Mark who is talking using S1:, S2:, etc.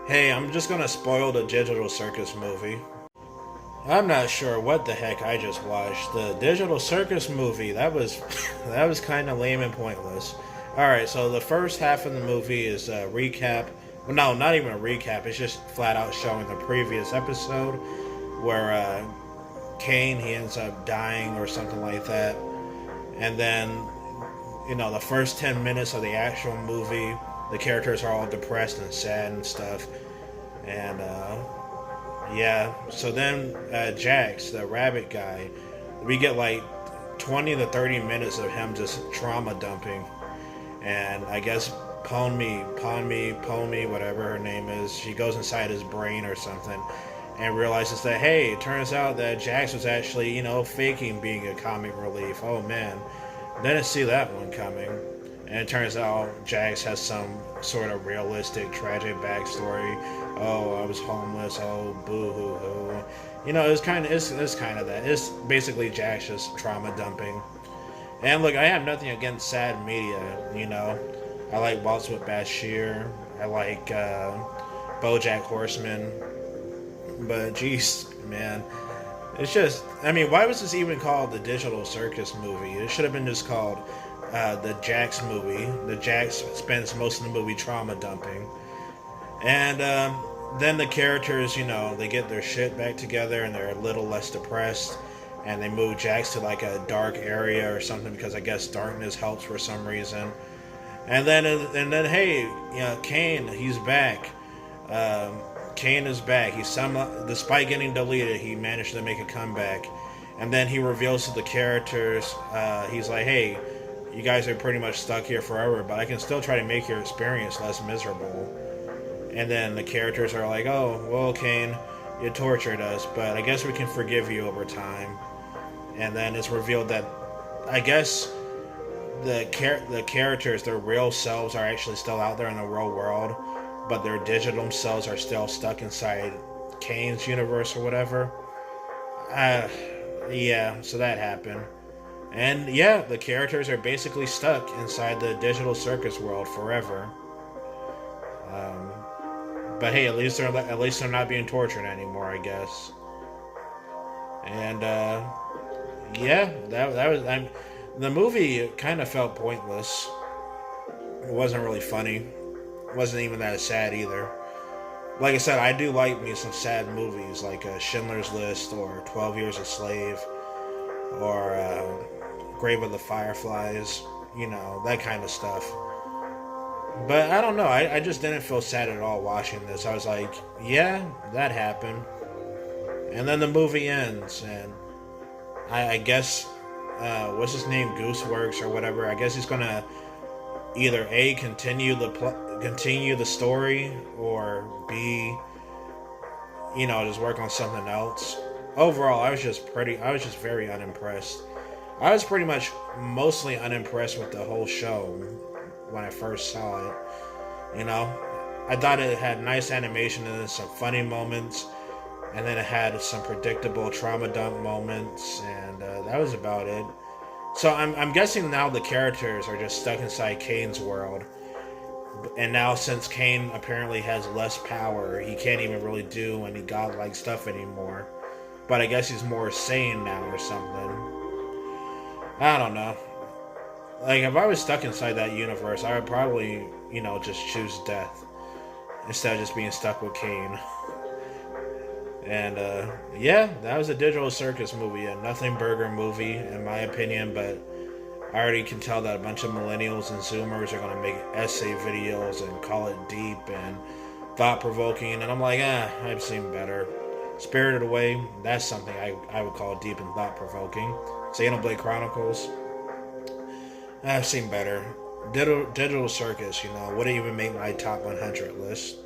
S1: Hey, I'm just gonna spoil the Digital Circus movie. I'm not sure what the heck I just watched. The Digital Circus movie, that was that was kind of lame and pointless. All right, so the first half of the movie is a recap. Well, no, not even a recap. It's just flat out showing the previous episode where Kane he ends up dying or something like that, and then the first 10 minutes of the actual movie, the characters are all depressed and sad and stuff, and yeah. So then Jax, the rabbit guy, we get like 20 to 30 minutes of him just trauma dumping. And I guess Pony, whatever her name is, she goes inside his brain or something and realizes that, hey, it turns out that Jax was actually, faking being a comic relief. Oh man. Didn't see that one coming. And it turns out Jax has some sort of realistic, tragic backstory. Oh, I was homeless. Oh, boo hoo hoo. It's kind of that. It's basically Jax just trauma dumping. And look, I have nothing against sad media. I like Waltz with Bashir. I like BoJack Horseman. But geez, man, it's just, I mean, why was this even called the Digital Circus Movie? It should have been just called the Jax movie. The Jax spends most of the movie trauma dumping. And then the characters, they get their shit back together and they're a little less depressed. And they move Jax to like a dark area or something because I guess darkness helps for some reason. And then hey, Kane, he's back. Kane is back. Despite getting deleted, he managed to make a comeback. And then he reveals to the characters, he's like, hey, you guys are pretty much stuck here forever, but I can still try to make your experience less miserable. And then the characters are like, oh, well, Kane, you tortured us, but I guess we can forgive you over time. And then it's revealed that, I guess, the characters, their real selves, are actually still out there in the real world, but their digital selves are still stuck inside Kane's universe or whatever. Yeah, so that happened. And yeah, the characters are basically stuck inside the Digital Circus world forever. Um, but hey, at least they're not being tortured anymore, I guess. And yeah, that was the movie kind of felt pointless. It wasn't really funny. It wasn't even that sad either. Like I said, I do like me some sad movies like Schindler's List or 12 Years a Slave or Grave of the Fireflies, that kind of stuff. But I don't know, I just didn't feel sad at all watching this. I was like, yeah, that happened. And then the movie ends, and I guess, what's his name, Gooseworks or whatever, I guess he's gonna either A, continue the story, or B, just work on something else. Overall, I was just very unimpressed. I was pretty much mostly unimpressed with the whole show when I first saw it. I thought it had nice animation and some funny moments, and then it had some predictable trauma dump moments, and that was about it. So I'm guessing now the characters are just stuck inside Kane's world. And now since Kane apparently has less power, he can't even really do any godlike stuff anymore. But I guess he's more sane now or something. I don't know. Like, if I was stuck inside that universe, I would probably, just choose death instead of just being stuck with Kane. And yeah, that was a Digital Circus movie, a nothing burger movie, in my opinion. But I already can tell that a bunch of millennials and Zoomers are going to make essay videos and call it deep and thought provoking. And I'm like, I've seen better. Spirited Away, that's something I would call deep and thought provoking. Xenoblade Chronicles, I've seen better. Digital Circus, wouldn't even make my top 100 list.